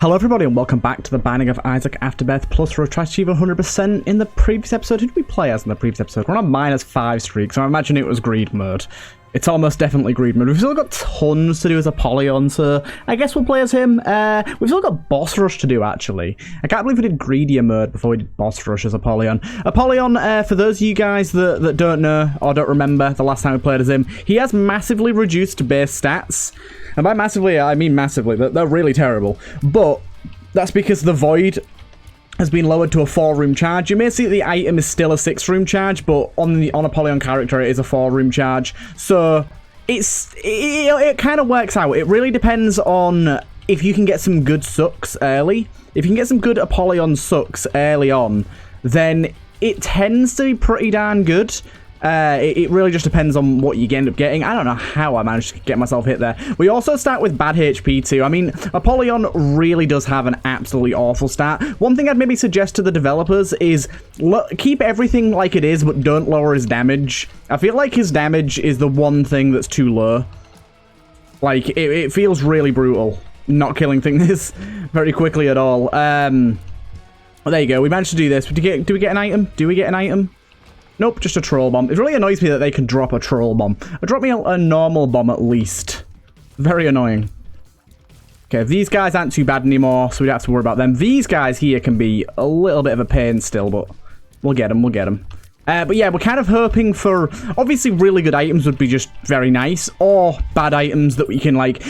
Hello everybody and welcome back to the Binding of Isaac Afterbirth Plus for a try to achieve 100%. In the previous episode, who did we play as in the previous episode? We're on a -5 streak, so I imagine it was greed mode. It's almost definitely greed mode. We've still got tons to do as Apollyon, so I guess we'll play as him. We've still got boss rush to do, actually. I can't believe we did greedier mode before we did boss rush as Apollyon. Apollyon, for those of you guys that don't know or don't remember the last time we played as him, he has massively reduced base stats. And by massively, I mean massively. They're really terrible. But that's because the Void has been lowered to a 4-room charge. You may see that the item is still a 6-room charge, but on Apollyon character, it is a 4-room charge. So it kind of works out. It really depends on if you can get some good sucks early. If you can get some good Apollyon sucks early on, then it tends to be pretty darn good. It really just depends on what you end up getting. I don't know how I managed to get myself hit there. We also start with bad HP too. I mean, Apollyon really does have an absolutely awful stat. One thing I'd maybe suggest to the developers is keep everything like it is, but don't lower his damage. I feel like his damage is the one thing that's too low. Like, it feels really brutal not killing things very quickly at all. Well, there you go. We managed to do this. Do we get an item? Do we get an item? Nope, just a troll bomb. It really annoys me that they can drop a troll bomb. Or drop me a normal bomb at least. Very annoying. Okay, these guys aren't too bad anymore, so we don't have to worry about them. These guys here can be a little bit of a pain still, but we'll get them, we'll get them. But yeah, we're kind of hoping for... Obviously, really good items would be just very nice, or bad items that we can, like...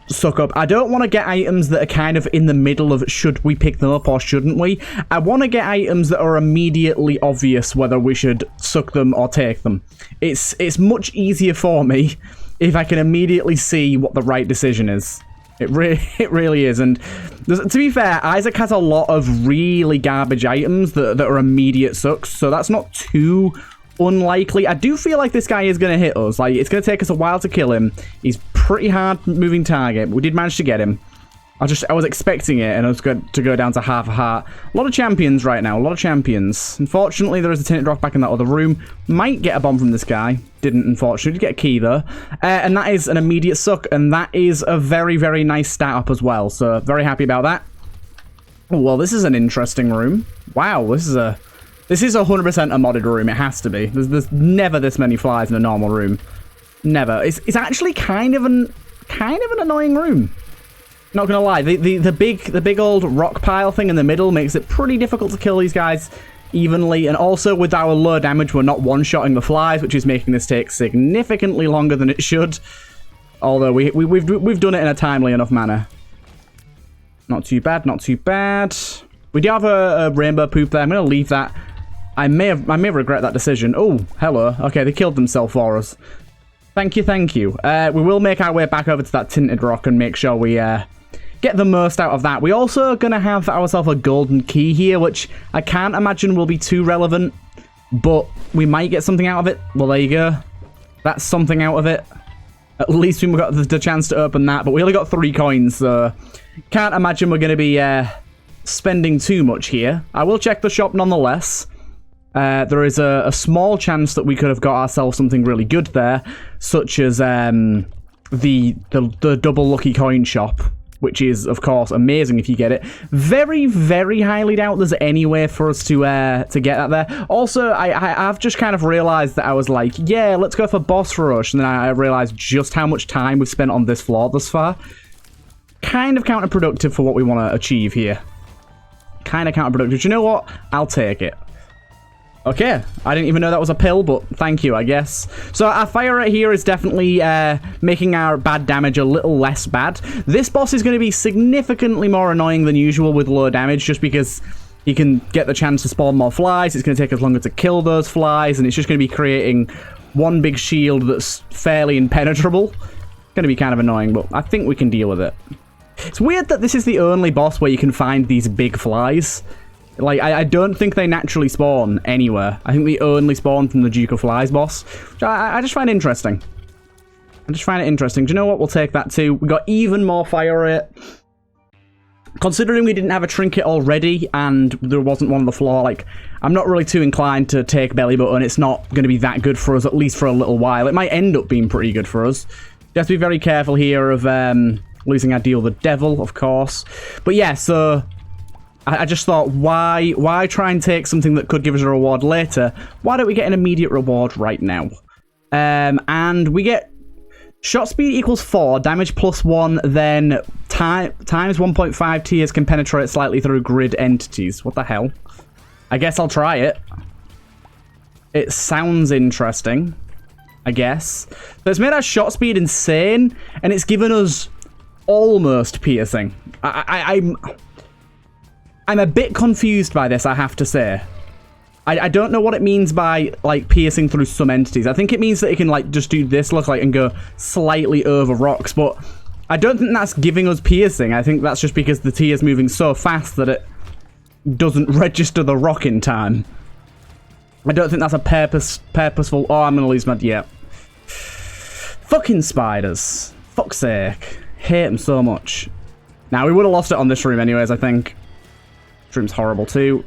suck up. I don't want to get items that are kind of in the middle of should we pick them up or shouldn't we. I want to get items that are immediately obvious whether we should suck them or take them. It's much easier for me if I can immediately see what the right decision is. It really is. And to be fair, Isaac has a lot of really garbage items that are immediate sucks, so that's not too unlikely. I do feel like this guy is going to hit us. Like, it's going to take us a while to kill him. He's pretty hard moving target. We did manage to get him. I was expecting it, and I was going to go down to half a heart. A lot of champions right now. A lot of champions. Unfortunately, there is a tinted rock back in that other room. Might get a bomb from this guy. Didn't, unfortunately. Did get a key, though. And that is an immediate suck, and that is a very, very nice stat up as well. So, very happy about that. Oh, well, this is an interesting room. Wow, this is 100% a modded room. It has to be. There's never this many flies in a normal room. Never. It's actually kind of an annoying room. Not gonna lie. The big old rock pile thing in the middle makes it pretty difficult to kill these guys evenly. And also with our low damage, we're not one-shotting the flies, which is making this take significantly longer than it should. Although we've done it in a timely enough manner. Not too bad. Not too bad. We do have a rainbow poop there. I'm gonna leave that. I may regret that decision. Oh, hello. Okay, they killed themselves for us. Thank you, thank you. We will make our way back over to that tinted rock and make sure we get the most out of that. We're also going to have ourselves a golden key here, which I can't imagine will be too relevant, but we might get something out of it. Well, there you go. That's something out of it. At least we got the chance to open that, but we only got 3 coins, so can't imagine we're going to be spending too much here. I will check the shop nonetheless. There is a small chance that we could have got ourselves something really good there, such as the double lucky coin shop, which is, of course, amazing if you get it. Very, very highly doubt there's any way for us to get that there. Also, I've just kind of realised that I was like, yeah, let's go for boss rush, and then I realised just how much time we've spent on this floor thus far. Kind of counterproductive for what we want to achieve here. Kind of counterproductive. You know what? I'll take it. Okay, I didn't even know that was a pill, but thank you, I guess. So our fire rate here is definitely making our bad damage a little less bad. This boss is going to be significantly more annoying than usual with low damage, just because he can get the chance to spawn more flies. It's going to take us longer to kill those flies, and it's just going to be creating one big shield that's fairly impenetrable. It's going to be kind of annoying, but I think we can deal with it. It's weird that this is the only boss where you can find these big flies. Like, I don't think they naturally spawn anywhere. I think they only spawn from the Duke of Flies boss, which I just find interesting. I just find it interesting. Do you know what? We'll take that too. We got even more fire rate. Considering we didn't have a trinket already and there wasn't one on the floor, like, I'm not really too inclined to take belly button. It's not going to be that good for us, at least for a little while. It might end up being pretty good for us. You have to be very careful here of Losing our deal the devil, of course. But yeah, so I just thought, why try and take something that could give us a reward later? Why don't we get an immediate reward right now? And we get shot speed equals 4, damage plus 1, then times 1.5 tiers can penetrate slightly through grid entities. What the hell? I guess I'll try it. It sounds interesting, I guess. So it's made our shot speed insane, and it's given us almost piercing. I'm a bit confused by this, I have to say. I don't know what it means by, like, piercing through some entities. I think it means that it can, like, just do this, look like, and go slightly over rocks, but I don't think that's giving us piercing. I think that's just because the T is moving so fast that it doesn't register the rock in time. I don't think that's a purposeful... Oh, I'm going to lose my... Yeah. Fucking spiders. Fuck's sake. Hate them so much. Now, we would have lost it on this room anyways, I think. This room's horrible too.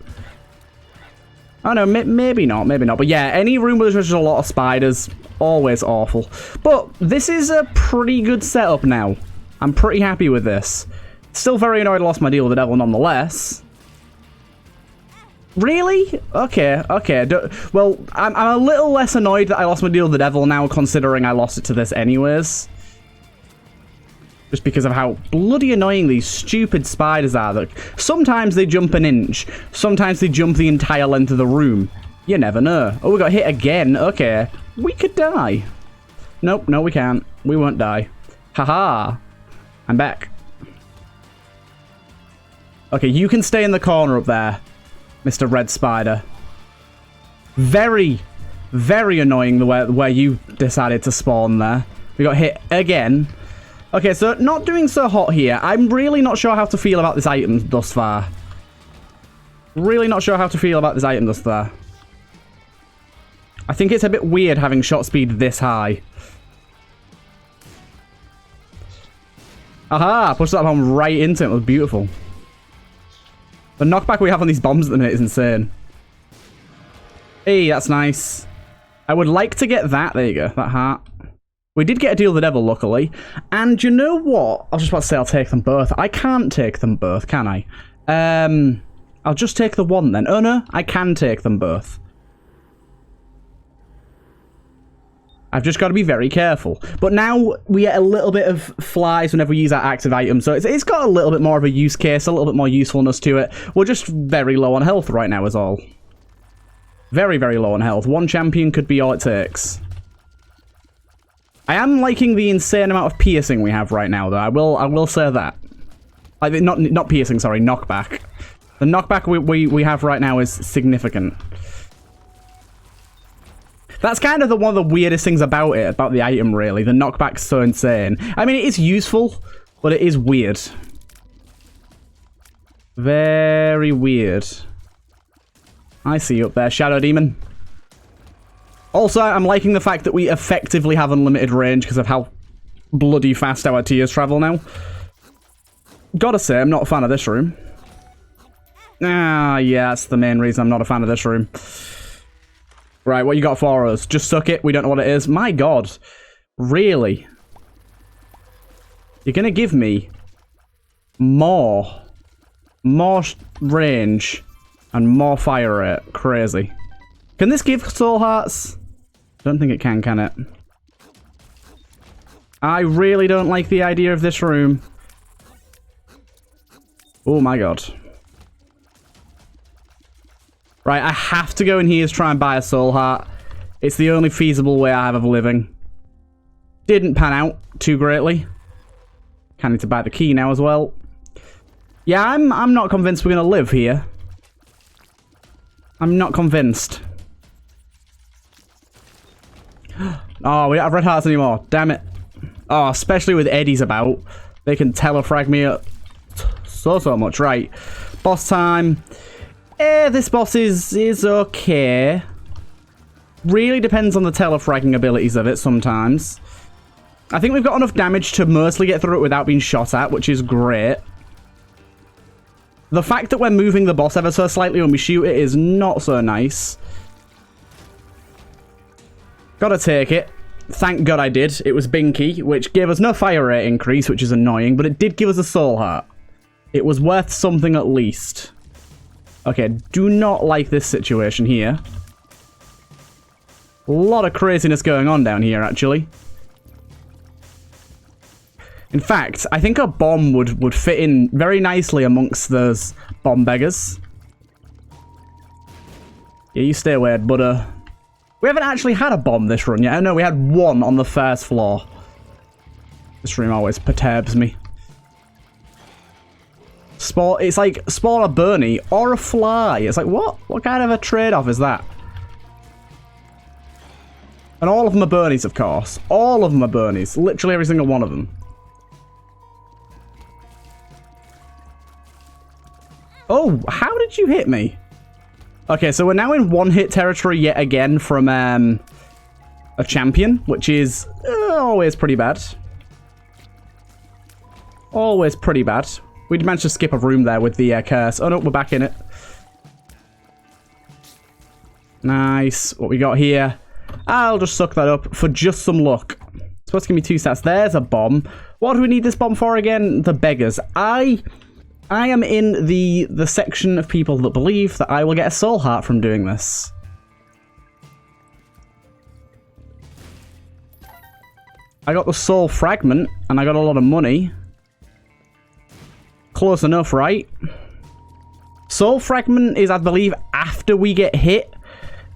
Oh no, maybe not, maybe not. But yeah, any room where there's just a lot of spiders, always awful. But this is a pretty good setup now. I'm pretty happy with this. Still very annoyed I lost my deal with the devil nonetheless. Really? Okay, okay. Well, I'm a little less annoyed that I lost my deal with the devil now, considering I lost it to this anyways. Just because of how bloody annoying these stupid spiders are. That sometimes they jump an inch. Sometimes they jump the entire length of the room. You never know. Oh, we got hit again. Okay. We could die. Nope, no we can't. We won't die. Haha. I'm back. Okay, you can stay in the corner up there, Mr. Red Spider. Very, very annoying the way you decided to spawn there. We got hit again. Okay, so not doing so hot here. I'm really not sure how to feel about this item thus far. Really not sure how to feel about this item thus far. I think it's a bit weird having shot speed this high. Aha! Pushed that bomb right into it. It was beautiful. The knockback we have on these bombs at the minute is insane. Hey, that's nice. I would like to get that. There you go. That heart. We did get a deal with the devil, luckily. And you know what? I was just about to say I'll take them both. I can't take them both, can I? I'll just take the one then. Oh no, I can take them both. I've just got to be very careful. But now we get a little bit of flies whenever we use our active item. So it's got a little bit more of a use case, a little bit more usefulness to it. We're just very low on health right now is all. Very, very low on health. One champion could be all it takes. I am liking the insane amount of piercing we have right now, though. I will say that. Like, not piercing, sorry, knockback. The knockback we have right now is significant. That's kind of one of the weirdest things about it, about the item, really. The knockback's so insane. I mean, it is useful, but it is weird. Very weird. I see you up there, Shadow Demon. Also, I'm liking the fact that we effectively have unlimited range because of how bloody fast our tiers travel now. Gotta say, I'm not a fan of this room. Ah, yeah, that's the main reason I'm not a fan of this room. Right, what you got for us? Just suck it, we don't know what it is. My god. Really? You're gonna give me more range and more fire rate. Crazy. Can this give soul hearts? Don't think it can it? I really don't like the idea of this room. Oh my god. Right, I have to go in here to try and buy a soul heart. It's the only feasible way I have of living. Didn't pan out too greatly. Kind of need to buy the key now as well. Yeah, I'm not convinced we're gonna live here. I'm not convinced. Oh, we don't have red hearts anymore. Damn it. Oh, especially with Eddies about. They can telefrag me up so much. Right. Boss time. This boss is okay. Really depends on the telefragging abilities of it sometimes. I think we've got enough damage to mostly get through it without being shot at, which is great. The fact that we're moving the boss ever so slightly when we shoot it is not so nice. Gotta take it. thank God I did. It was Binky, which gave us no fire rate increase, which is annoying, but it did give us a soul heart. It was worth something at least. Okay, do not like this situation here. A lot of craziness going on down here, actually. In fact, I think a bomb would fit in very nicely amongst those bomb beggars. Yeah, you stay away, but we haven't actually had a bomb this run yet. Oh no, we had one on the first floor. This room always perturbs me. It's like spawn a Bernie or a fly. It's like, what? What kind of a trade-off is that? And all of them are Bernies, of course. All of them are Bernies. Literally every single one of them. Oh, how did you hit me? Okay, so we're now in one-hit territory yet again from a champion, which is always pretty bad. Always pretty bad. We managed to skip a room there with the curse. Oh no, we're back in it. Nice. What we got here? I'll just suck that up for just some luck. It's supposed to give me 2 stats. There's a bomb. What do we need this bomb for again? The beggars. I am in the section of people that believe that I will get a soul heart from doing this. I got the soul fragment, and I got a lot of money. Close enough, right? Soul fragment is, I believe, after we get hit,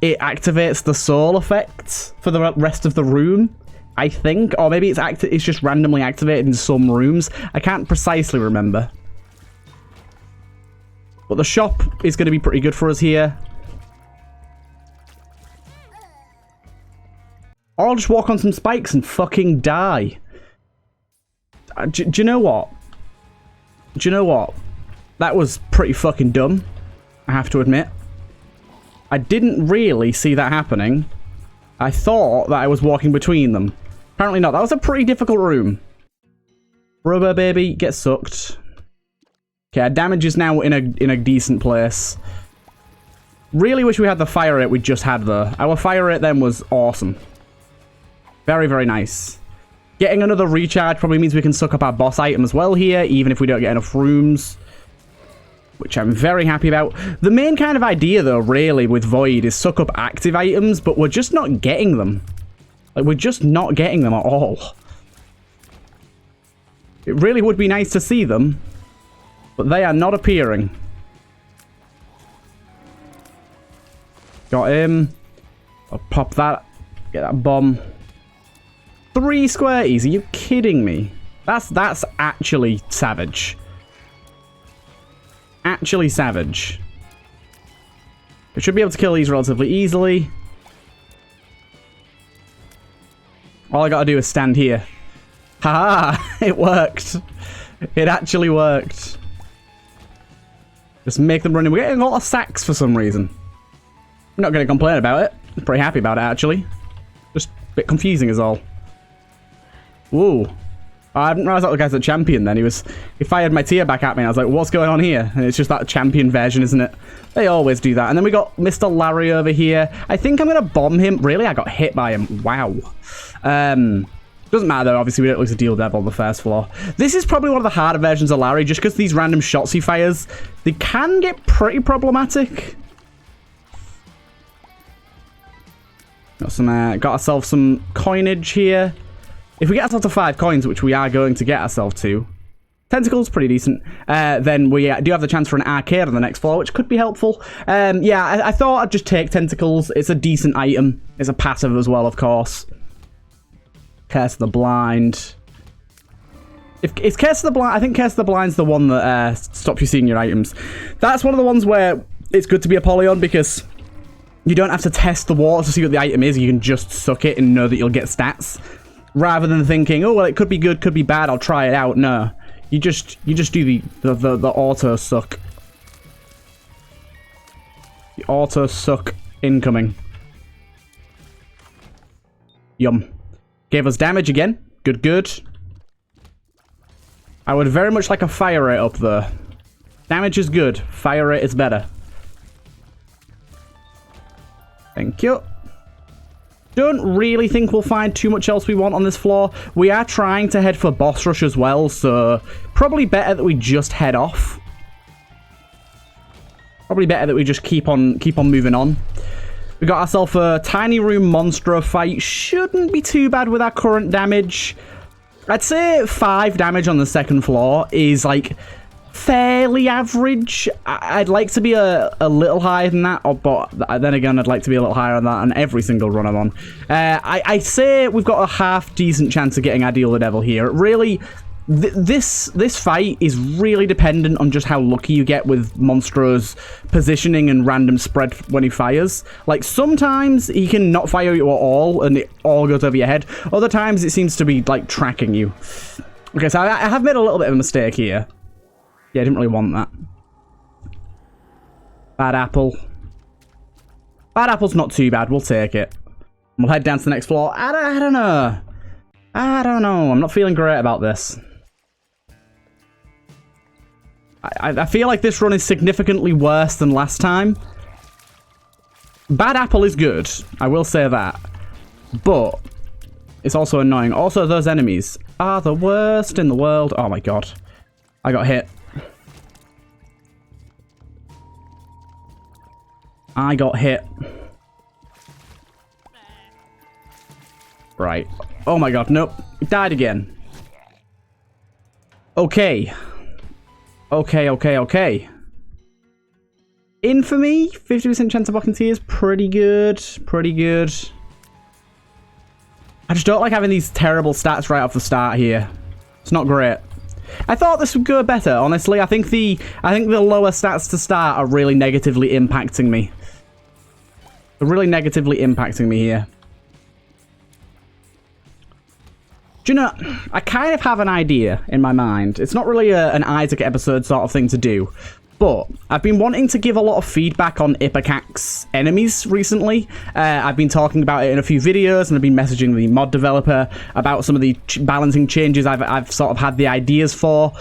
it activates the soul effect for the rest of the room, I think. Or maybe it's just randomly activated in some rooms. I can't precisely remember. But the shop is going to be pretty good for us here. Or I'll just walk on some spikes and fucking die. Do you know what? Do you know what? That was pretty fucking dumb, I have to admit. I didn't really see that happening. I thought that I was walking between them. Apparently not. That was a pretty difficult room. Rubber baby, get sucked. Okay, our damage is now in a decent place. Really wish we had the fire rate we just had though. Our fire rate then was awesome. Very, very nice. Getting another recharge probably means we can suck up our boss item as well here, even if we don't get enough rooms. Which I'm very happy about. The main kind of idea though, really, with Void is suck up active items, but we're just not getting them. Like, we're just not getting them at all. It really would be nice to see them. But they are not appearing. Got him. I'll pop that. Get that bomb. 3 squares. Are you kidding me? That's actually savage. Actually savage. We should be able to kill these relatively easily. All I gotta do is stand here. Haha! It worked. It actually worked. Just make them run in. We're getting a lot of sacks for some reason. I'm not going to complain about it. I'm pretty happy about it, actually. Just a bit confusing is all. Whoa. I didn't realize that the guy's a champion then. He fired my tier back at me. I was like, what's going on here? And it's just that champion version, isn't it? They always do that. And then we got Mr. Larry over here. I think I'm going to bomb him. Really? I got hit by him. Wow. Doesn't matter though, obviously we don't lose a deal devil on the first floor. This is probably one of the harder versions of Larry, just because these random shots he fires, they can get pretty problematic. Got ourselves some coinage here. If we get ourselves to 5 coins, which we are going to get ourselves to, tentacles, pretty decent, then we do have the chance for an arcade on the next floor, which could be helpful. Yeah, I thought I'd just take tentacles. It's a decent item. It's a passive as well, of course. Curse of the Blind. If it's Curse of the Blind, I think Curse of the Blind's the one that stops you seeing your items. That's one of the ones where it's good to be a Polygon because you don't have to test the water to see what the item is. You can just suck it and know that you'll get stats. Rather than thinking, oh, well, it could be good, could be bad, I'll try it out. No. You just do the auto suck. The auto suck incoming. Yum. Gave us damage again. Good, good. I would very much like a fire rate up there. Damage is good. Fire rate is better. Thank you. Don't really think we'll find too much else we want on this floor. We are trying to head for boss rush as well, so probably better that we just head off. Probably better that we just keep on moving on. We got ourselves a tiny room monster fight. Shouldn't be too bad with our current damage. I'd say 5 damage on the second floor is like fairly average. I'd like to be a little higher than that, but then again, I'd like to be a little higher than that on every single run I'm on. I'd say we've got a half decent chance of getting our Deal the Devil here. Really, this fight is really dependent on just how lucky you get with Monstro's positioning and random spread when he fires. Like, sometimes he can not fire you at all, and it all goes over your head. Other times, it seems to be, like, tracking you. Okay, so I have made a little bit of a mistake here. Yeah, I didn't really want that. Bad apple. Bad apple's not too bad. We'll take it. We'll head down to the next floor. I don't know. I don't know. I'm not feeling great about this. I feel like this run is significantly worse than last time. Bad apple is good. I will say that. But it's also annoying. Also, those enemies are the worst in the world. Oh my god. I got hit. I got hit. Right. Oh my god, nope. It died again. Okay. Okay. Infamy, 50% chance of blocking tears. Pretty good. Pretty good. I just don't like having these terrible stats right off the start here. It's not great. I thought this would go better, honestly. I think the lower stats to start are really negatively impacting me. They're really negatively impacting me here. Do you know, I kind of have an idea in my mind. It's not really an Isaac episode sort of thing to do, but I've been wanting to give a lot of feedback on Ipacac's enemies recently. I've been talking about it in a few videos, and I've been messaging the mod developer about some of the balancing changes I've sort of had the ideas for.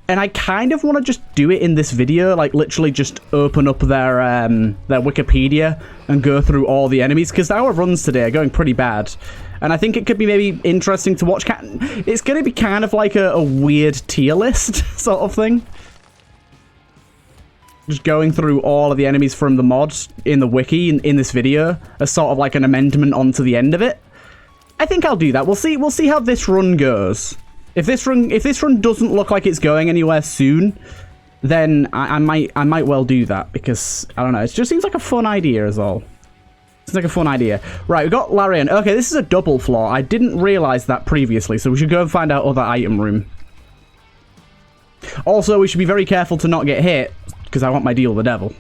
And I kind of want to just do it in this video, like literally just open up their Wikipedia and go through all the enemies, because our runs today are going pretty bad. And I think it could be maybe interesting to watch. It's going to be kind of like a weird tier list sort of thing. Just going through all of the enemies from the mods in the wiki in this video as sort of like an amendment onto the end of it. I think I'll do that. We'll see how this run goes. If this run doesn't look like it's going anywhere soon, then I might well do that, because I don't know, it just seems like a fun idea is all. It's like a fun idea. Right, we've got Larian. Okay, this is a double floor. I didn't realize that previously, so we should go and find out other item room. Also, we should be very careful to not get hit, because I want my Deal the Devil.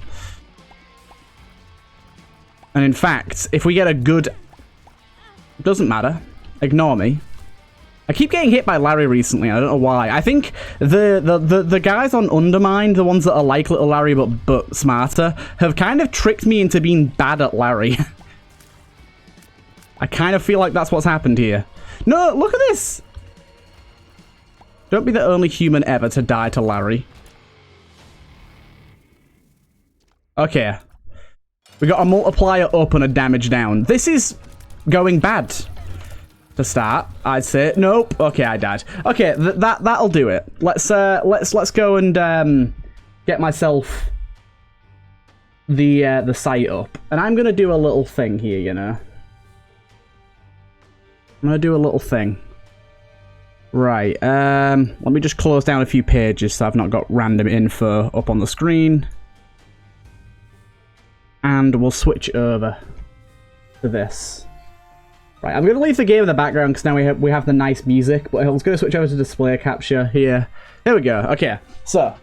And in fact, if we get a good... Doesn't matter. Ignore me. I keep getting hit by Larry recently. I don't know why. I think the guys on Undermined, the ones that are like little Larry but smarter, have kind of tricked me into being bad at Larry. I kind of feel like that's what's happened here. No, look at this! Don't be the only human ever to die to Larry. Okay. We got a multiplier up and a damage down. This is going bad. To start, I'd say. Nope. Okay, I died. Okay, that'll do it. Let's go and get myself the site up, and I'm gonna do a little thing here. You know, I'm gonna do a little thing. Right. Let me just close down a few pages so I've not got random info up on the screen, and we'll switch over to this. Right, I'm going to leave the game in the background because now we have the nice music, but let's go switch over to display capture here. There we go. Okay, so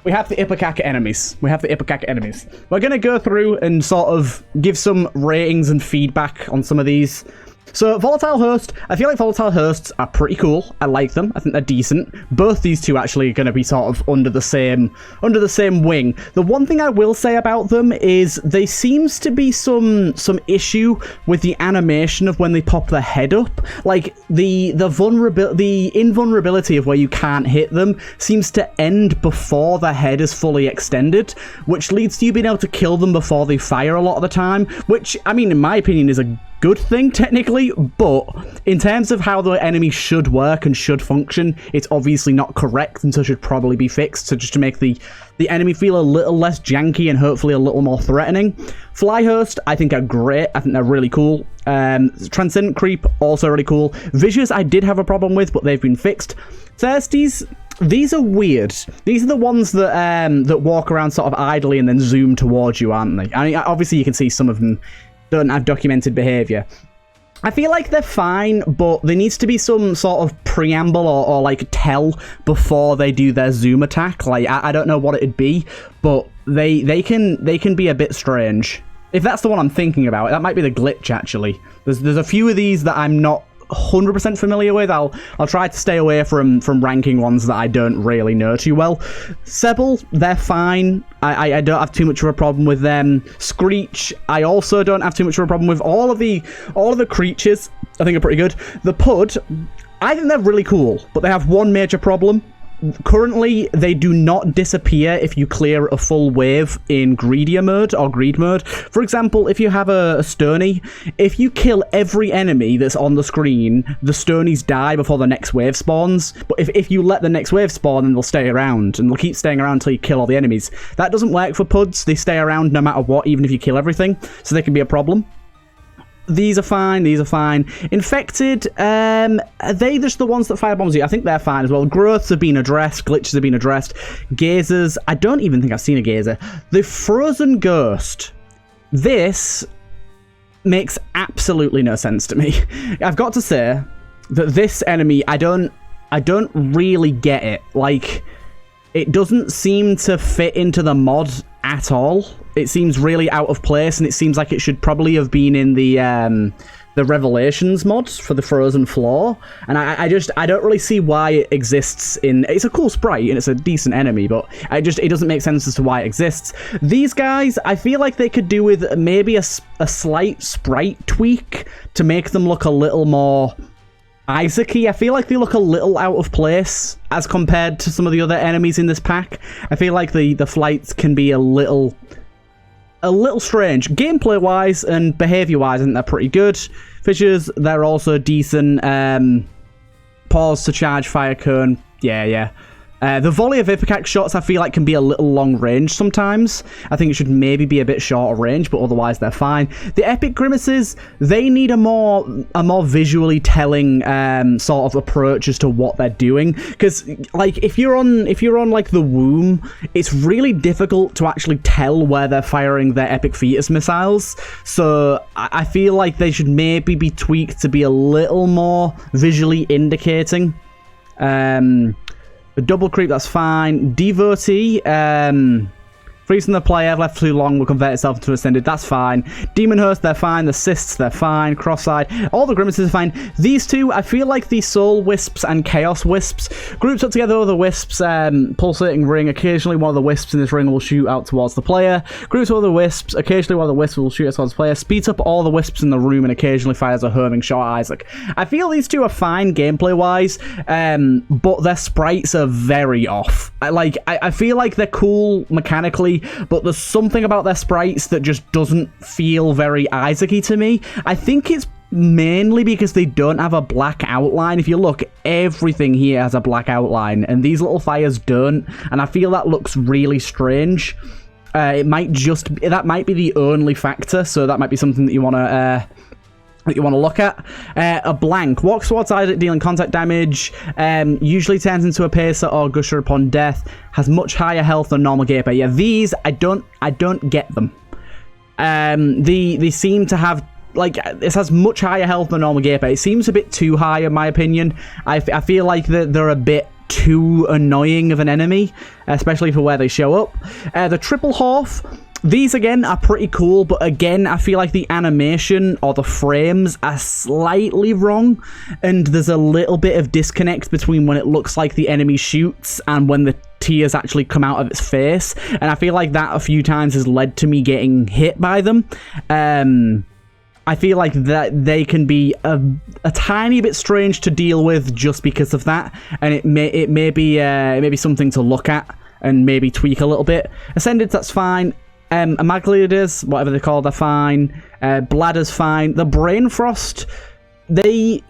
we have the Ipecac enemies. We're going to go through and sort of give some ratings and feedback on some of these. So Volatile Host, I feel like Volatile Hosts are pretty cool. I like them. I think they're decent. Both these two actually are going to be sort of under the same wing. The one thing I will say about them is there seems to be some issue with the animation of when they pop their head up. Like the invulnerability of where you can't hit them seems to end before their head is fully extended, which leads to you being able to kill them before they fire a lot of the time, which, I mean, in my opinion, is a good thing technically, but in terms of how the enemy should work and should function, it's obviously not correct and so should probably be fixed, so just to make the enemy feel a little less janky and hopefully a little more threatening. Fly Host, I think are great. I think they're really cool. Transcendent Creep, also really cool. Vicious, I did have a problem with, but they've been fixed. Thirsties, these are weird. These are the ones that that walk around sort of idly and then zoom towards you, aren't they? I mean, obviously you can see some of them don't have documented behavior. I feel like they're fine, but there needs to be some sort of preamble or like tell before they do their zoom attack. Like I don't know what it'd be, but they can be a bit strange. If that's the one I'm thinking about, that might be the glitch actually. There's a few of these that I'm not 100% familiar with. I'll try to stay away from ranking ones that I don't really know too well. Sebel, they're fine. I don't have too much of a problem with them. Screech, I also don't have too much of a problem with. All of the creatures I think are pretty good. The Pud, I think they're really cool, but they have one major problem. Currently, they do not disappear if you clear a full wave in greedier mode or greed mode. For example, if you have a Stony, if you kill every enemy that's on the screen, the Stonies die before the next wave spawns. But if you let the next wave spawn, then they'll stay around, and they'll keep staying around until you kill all the enemies. That doesn't work for Puds. They stay around no matter what, even if you kill everything, so they can be a problem. These are fine, these are fine. Infected, are they just the ones that fire bombs you? I think they're fine as well. Growths have been addressed, glitches have been addressed. Gazers, I don't even think I've seen a gazer. The Frozen Ghost, this makes absolutely no sense to me. I've got to say that this enemy, I don't really get it. Like, it doesn't seem to fit into the mod at all. It seems really out of place, and it seems like it should probably have been in the Revelations mod for the Frozen Floor. And I don't really see why it exists in. It's a cool sprite and it's a decent enemy, but it doesn't make sense as to why it exists. These guys, I feel like they could do with maybe a slight sprite tweak to make them look a little more Isaac-y. I feel like they look a little out of place as compared to some of the other enemies in this pack. I feel like the flights can be a little strange. Gameplay-wise and behavior-wise, I think they're pretty good. Fishers, they're also decent. Pause to charge fire cone. Yeah. The volley of Ipecac shots, I feel like, can be a little long range sometimes. I think it should maybe be a bit shorter range, but otherwise they're fine. The Epic Grimaces, they need a more visually telling sort of approach as to what they're doing. Because, like, if you're on like the womb, it's really difficult to actually tell where they're firing their Epic Fetus missiles. So I feel like they should maybe be tweaked to be a little more visually indicating. The double creep, that's fine. Devotee, freezing the player, left too long, will convert itself into ascended, that's fine. Demon Host, they're fine. The Cysts, they're fine. Cross-eyed, all the Grimaces are fine. These two, I feel like the Soul Wisps and Chaos Wisps, groups up together with the Wisps, pulsating ring, occasionally one of the Wisps in this ring will shoot out towards the player. Groups with the Wisps, occasionally one of the Wisps will shoot out towards the player. Speeds up all the Wisps in the room and occasionally fires a homing shot at Isaac. I feel these two are fine gameplay-wise, but their sprites are very off. I feel like they're cool mechanically, but there's something about their sprites that just doesn't feel very Isaac-y to me. I think it's mainly because they don't have a black outline. If you look, everything here has a black outline, and these little fires don't, and I feel that looks really strange. That might be the only factor, so that might be something that you want to look at. A blank walks towards Isaac, dealing contact damage, usually turns into a pacer or gusher upon death, has much higher health than normal gaper. Yeah, these I don't get them. They seem to have, like, this has much higher health than normal gaper. It seems a bit too high in my opinion. I feel like they're a bit too annoying of an enemy, especially for where they show up. The triple Hoof, These, again, are pretty cool, but again, I feel like the animation or the frames are slightly wrong, and there's a little bit of disconnect between when it looks like the enemy shoots and when the tears actually come out of its face, and I feel like that a few times has led to me getting hit by them. I feel like that they can be a tiny bit strange to deal with just because of that, and it may be something to look at and maybe tweak a little bit. Ascended, that's fine. Amaglidas, whatever they're called, they're fine. Bladder's fine. The Brain Frost, they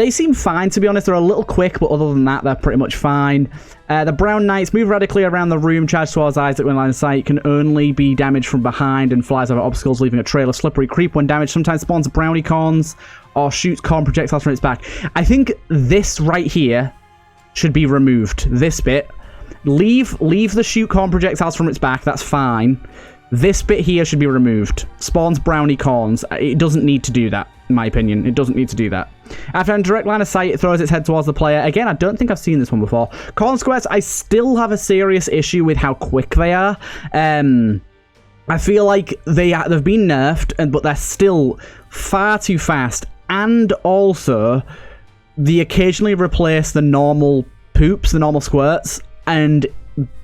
seem fine, to be honest. They're a little quick, but other than that, they're pretty much fine. The Brown Knights move radically around the room, charge towards Isaac when line of sight, can only be damaged from behind and flies over obstacles, leaving a trail of slippery creep when damaged. Sometimes spawns brownie corns or shoots corn projectiles from its back. I think this right here should be removed. This bit. Leave the shoot corn projectiles from its back, that's fine. This bit here should be removed. Spawns brownie corns. It doesn't need to do that, in my opinion. It doesn't need to do that. After a direct line of sight, it throws its head towards the player. Again, I don't think I've seen this one before. Corn squares, I still have a serious issue with how quick they are. I feel like they've been nerfed, but they're still far too fast. And also, they occasionally replace the normal poops, the normal squirts, and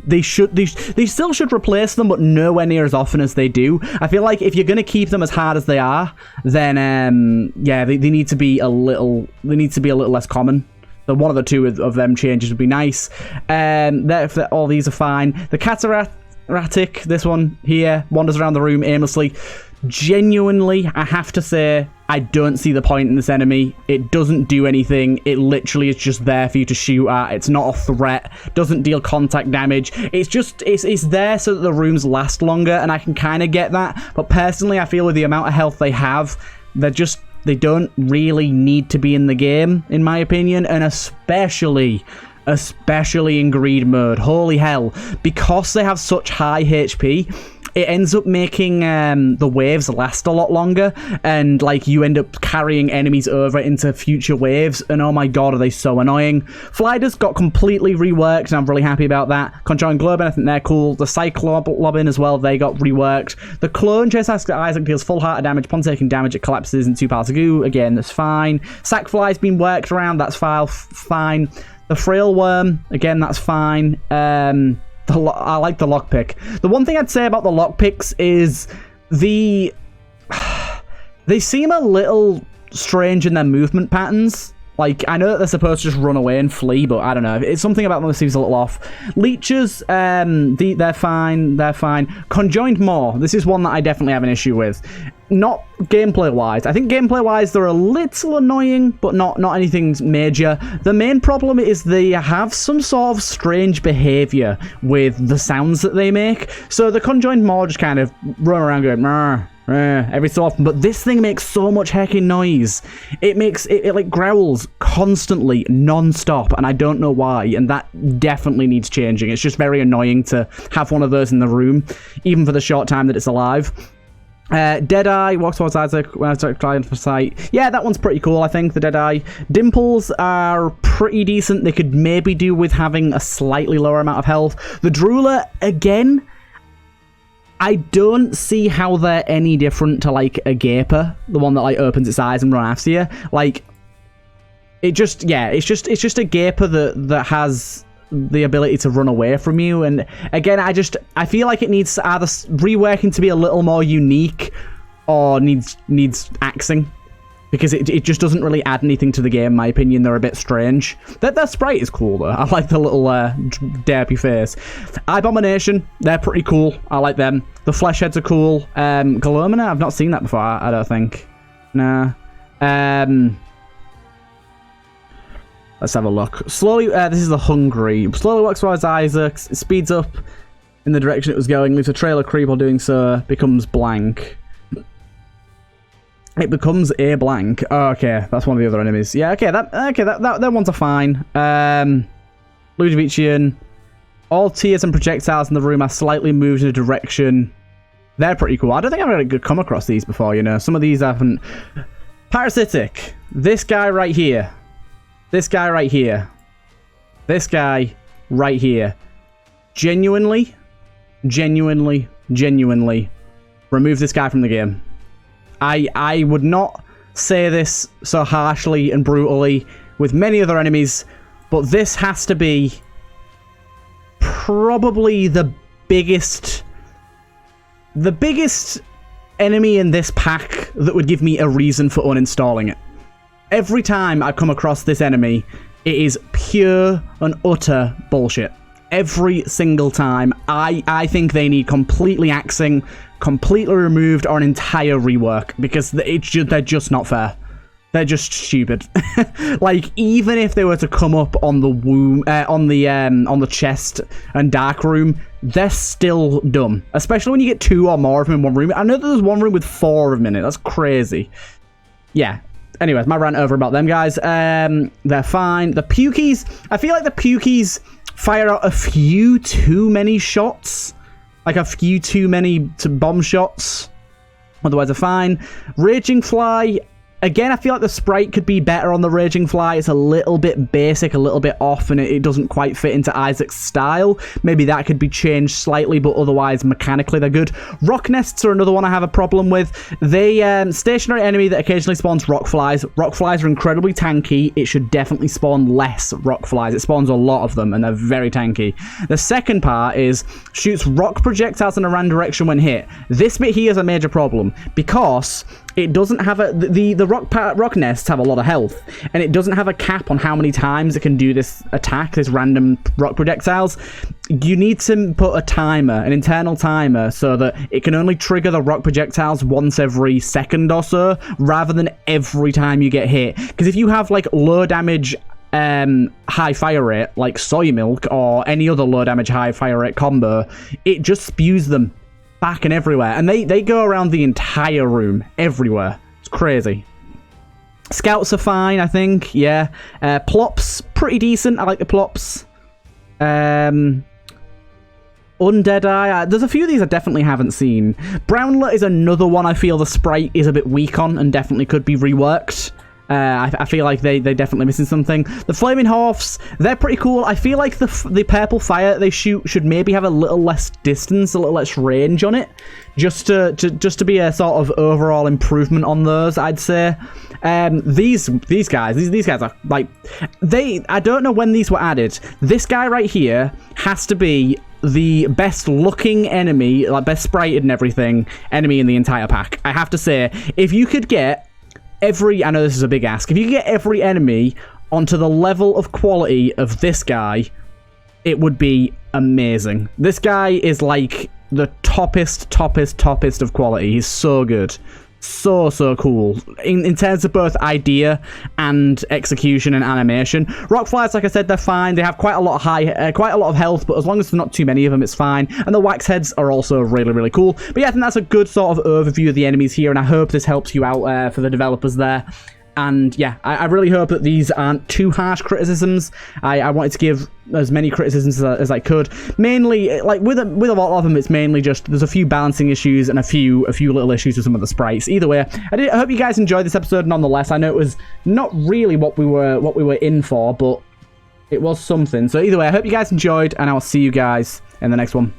they still should replace them, but nowhere near as often as they do. I feel like if you're going to keep them as hard as they are, then yeah, they need to be a little less common. So one of the two of them changes would be nice. All these are fine. The Cataract Erratic, this one here, wanders around the room aimlessly. Genuinely, I have to say, I don't see the point in this enemy. It doesn't do anything. It literally is just there for you to shoot at. It's not a threat. Doesn't deal contact damage. It's there so that the rooms last longer, and I can kind of get that. But personally, I feel with the amount of health they have, they don't really need to be in the game, in my opinion, and especially in greed mode. Holy hell. Because they have such high HP, it ends up making the waves last a lot longer, and like you end up carrying enemies over into future waves, and oh my god, are they so annoying. Flyders got completely reworked, and I'm really happy about that. Conjoined Globin, I think they're cool. The Cyclobin as well, they got reworked. The Clone Chase Isaac deals full heart of damage. Upon taking damage, it collapses in 2 piles of goo. Again, that's fine. Sackfly's been worked around, that's fine. The Frail Worm, again, that's fine. I like the lockpick. The one thing I'd say about the lockpicks is they seem a little strange in their movement patterns. Like, I know that they're supposed to just run away and flee, but I don't know. It's something about them that seems a little off. Leeches, they're fine. Conjoined Maw, this is one that I definitely have an issue with. Not gameplay-wise. I think gameplay-wise they're a little annoying, but not anything major. The main problem is they have some sort of strange behavior with the sounds that they make. So the Conjoined Maw just kind of run around going, "Meh." Every so often, but this thing makes so much heckin' noise. It like growls constantly, non-stop, and I don't know why, and that definitely needs changing. It's just very annoying to have one of those in the room, even for the short time that it's alive. Dead Eye walks towards Isaac when I start trying for sight. Yeah, that one's pretty cool, I think, the Dead Eye. Dimples are pretty decent. They could maybe do with having a slightly lower amount of health. The Drooler, again, I don't see how they're any different to, like, a Gaper, the one that, like, opens its eyes and runs after you. Like, it's just a Gaper that has the ability to run away from you, and again, I feel like it needs either reworking to be a little more unique or needs axing, because it just doesn't really add anything to the game, in my opinion. They're a bit strange. That sprite is cool, though. I like the little derpy face. Abomination, they're pretty cool. I like them. The flesh heads are cool. Galomina, I've not seen that before, I don't think. Nah. Let's have a look. Slowly, this is the Hungry. Slowly walks towards Isaac. It speeds up in the direction it was going. Leaves a trail of creep while doing so. Becomes blank. It becomes a blank. Oh, okay, that's one of the other enemies. Yeah, okay, that ones are fine. Ludovician. All tears and projectiles in the room are slightly moved in a direction. They're pretty cool. I don't think I've really come across these before, you know. Some of these I haven't. Parasitic. This guy right here. This guy right here. This guy right here. Genuinely genuinely, remove this guy from the game. I would not say this so harshly and brutally with many other enemies, but this has to be probably the biggest enemy in this pack that would give me a reason for uninstalling it. Every time I come across this enemy, it is pure and utter bullshit. Every single time. I think they need completely axing, completely removed, or an entire rework, because they're just not fair. They're just stupid. Like, even if they were to come up on the womb, on the chest and dark room, they're still dumb. Especially when you get 2 or more of them in one room. I know that there's one room with 4 of them in it. That's crazy. Yeah. Anyways, my rant over about them guys. They're fine. The Pukies, I feel like the Pukies fire out a few too many shots. Like a few too many bomb shots. Otherwise, they're fine. Raging Fly, again, I feel like the sprite could be better on the Raging Fly. It's a little bit basic, a little bit off, and it doesn't quite fit into Isaac's style. Maybe that could be changed slightly, but otherwise, mechanically, they're good. Rock Nests are another one I have a problem with. They, stationary enemy that occasionally spawns Rock Flies. Rock Flies are incredibly tanky. It should definitely spawn less Rock Flies. It spawns a lot of them, and they're very tanky. The second part is shoots rock projectiles in a random direction when hit. This bit here is a major problem, because it doesn't have the rock nests have a lot of health, and it doesn't have a cap on how many times it can do this attack, this random rock projectiles. You need to put a timer, an internal timer, so that it can only trigger the rock projectiles once every second or so, rather than every time you get hit. Because if you have like low damage high fire rate, like soy milk or any other low damage high fire rate combo, it just spews them back and everywhere, and they go around the entire room, everywhere. It's crazy. Scouts are fine, I think. Yeah. Plops, pretty decent. I like the plops. Undead Eye. There's a few of these I definitely haven't seen. Brownlet is another one I feel the sprite is a bit weak on and definitely could be reworked. I feel like they're definitely missing something. The Flaming Hoofs, they're pretty cool. I feel like the purple fire they shoot should maybe have a little less distance, a little less range on it, just to be a sort of overall improvement on those, I'd say. These guys are like, I don't know when these were added. This guy right here has to be the best looking enemy, like best sprited and everything, enemy in the entire pack. I have to say, if you could get I know this is a big ask, if you get every enemy onto the level of quality of this guy, it would be amazing. This guy is like the toppest of quality. He's so good. So cool in terms of both idea and execution and animation. Rock Flies, like I said, they're fine. They have quite a lot of health, but as long as there's not too many of them, it's fine. And the Wax Heads are also really cool. But yeah, I think that's a good sort of overview of the enemies here, and I hope this helps you out for the developers there. And yeah, I really hope that these aren't too harsh criticisms. I wanted to give as many criticisms as I could. Mainly, like with a lot of them, it's mainly just there's a few balancing issues and a few little issues with some of the sprites. Either way, I hope you guys enjoyed this episode nonetheless. I know it was not really what we were in for, but it was something. So either way, I hope you guys enjoyed, and I will see you guys in the next one.